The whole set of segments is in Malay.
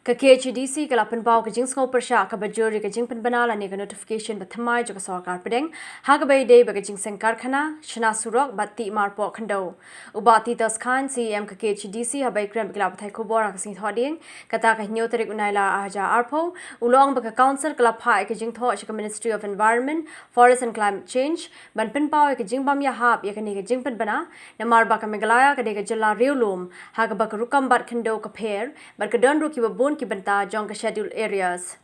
Khadc kalapan pau ke Jingpynbna Pyrshah ka bajuri ke Jingpynbna la nega notification ba Thymmai Jong Sorkar Pdeng hagabai day ba ke Jingseng Karkhana shna surok bati marpo khando ubati tas khan CM Khadc habai krem klab thai khobor ka sing thoding kata ka nyo tarik unaila aja arpo ulong ba ka council club phai ke Jingtho ka Ministry of Environment Forest and Climate Change ban pin pau ke Jingbam ya hap ya ke nega Jingpynbna namar ba ka Meghalaya ka nega jilla riulum hagaba ka rukam bat khando ka pher ba ka don ruki ba ki banta jong ka schedule areas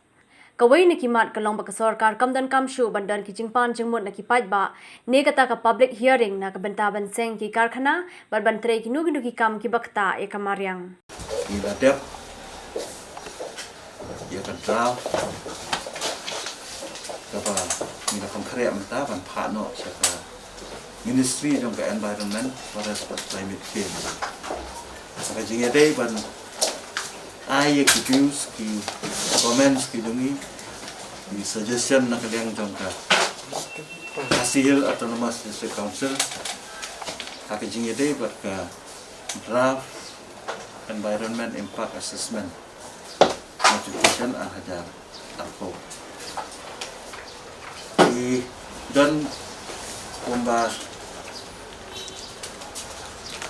kawai ni kimat kalong ba ka sarkar kamdan kamshu bandan ki jingpan jingmut na ki ba ne kata ka public hearing na ka banta ban seng ki karkhana bar ban tre ki nugi nugi kam ki bakta e kamaryang ila dep ya kan trao kapa ila kan khare amta ban phano saka ministry jong ka environment forest climate change saka jinge dei ban ai ki views ki comments ki dungi ki suggestion na kaliang jong ka hasil autonomous district council ka jinge dei bat ka draft environment impact assessment notification hajar arko i dan pomba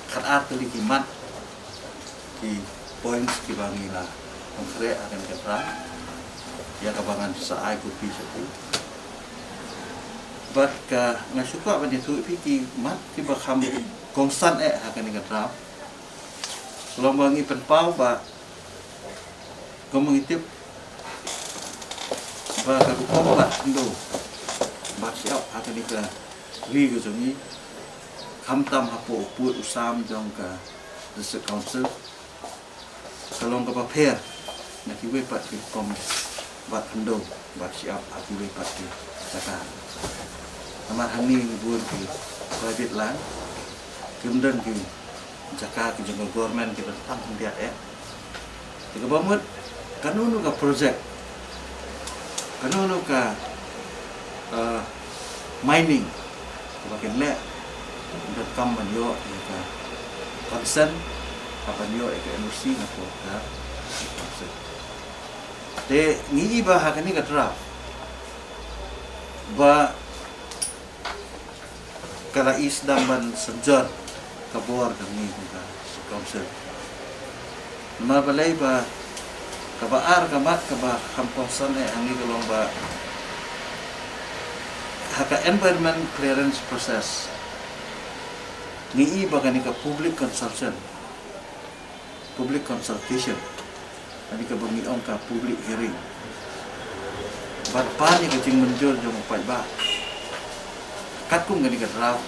khat kali kimat ki points ki bangila konkret akan kata ya kabangan sa ai kopi satu bat ka ngasuka ban itu ki mat ki bakham konstan akan kata lombangi penpau ba komungitip ba ka ko ba ndo ba siap akan ka ri ko jongi khamtam hapo put usam jong ka district council kalong ka paper na kiwe pat ki kom bat ndo bat siap akiwe pat ki saka amar hani buat ki private land kemudian ki jaka ki jengol government ki tentang dia tiga bamut kanunu ka project kanunu ka mining bagian le dan kam banyo ka consent apa nyo emosi na po ka de ngi ba hakani ka draft ba kala isdam ban sejar kabor kami ka council ma balay ba kabaar kamat kaba kamposan angi kalong ba haka environment clearance process ngi ba kani ka public consultation ani ka bangi ong ka public hearing bat pa ni ka jing menjur jong pai ba kat kum ngani ka draft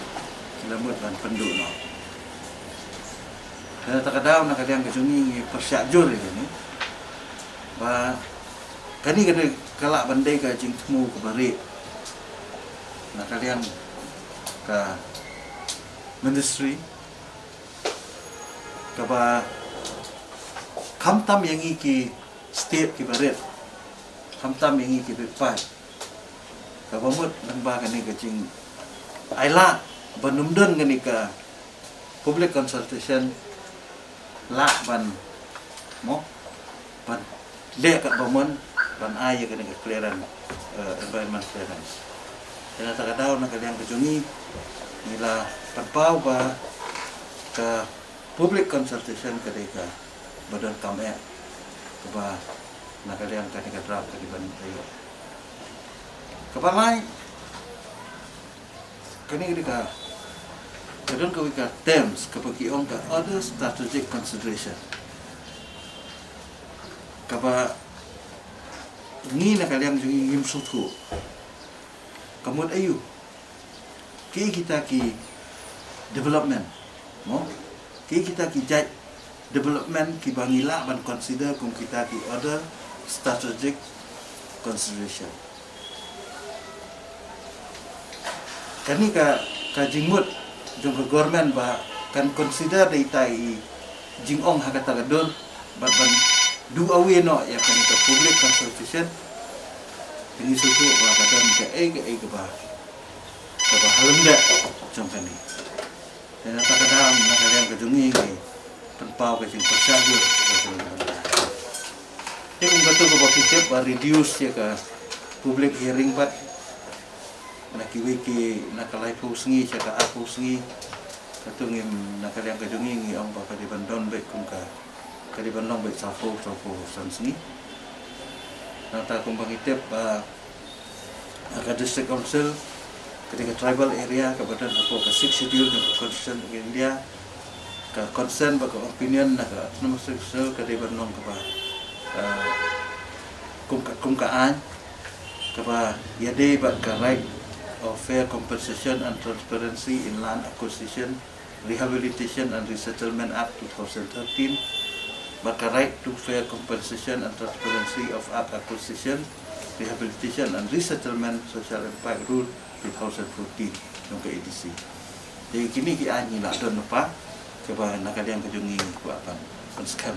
kilamut ban pendu no kada takadaw na kadiang kajungi Pyrshah jur ni ba kani kada kala bandai ka jing temu ka bari na kalian ka ministry ka ba khamtam yang iki state ki baret khamtam yang iki pai ka bamut nang ba kani ka jing aila banumdon ngani ka public consultation la ban mo ban le ka bamon ban ay ka ni clearance environment clearance ina ta kadaw na kaliang kajungi nila pagpau ba ka public consultation kadika badan kami ba na kaliang kanika draft kadiban tayo kapalay kani kadika kadon ka wika terms kapag iong ka other strategic consideration kaba ni na kaliang yung sutu kamot ayu kita ki development mo kita ki jaj development ki bangila ban consider kung kita ki other strategic consideration kani ka jingmut jong government ba kan consider data i jingong hakata gadol ban du awe no ya kan ka public consultation ini suatu ba kadang ke ke ba halenda jong kani dan kadang nak kalian kejungi ni penpau ke Pyrshah kung ko bakitip reduce ya ka public hearing bat nakiwi ki nakalay pusngi siya ka pusngi katungim nakaliang kadungi ngi ang baka di bandon baik kung ka kadiban long baik sapo sansngi nata kung bakitip ka district council ketika tribal area kabadan ako ka 6 schedule ng concern India ka concern baka opinion na ka namasal kadiban long ka ba kung kaan kaba yade ba ka right of fair compensation and transparency in land acquisition, rehabilitation and resettlement act 2013 baka right to fair compensation and transparency of act acquisition, rehabilitation and resettlement social impact rule 2014 yung ka EDC. Jadi kini ki anyi lah don pa kaba nakaliang kajungi ku apan scam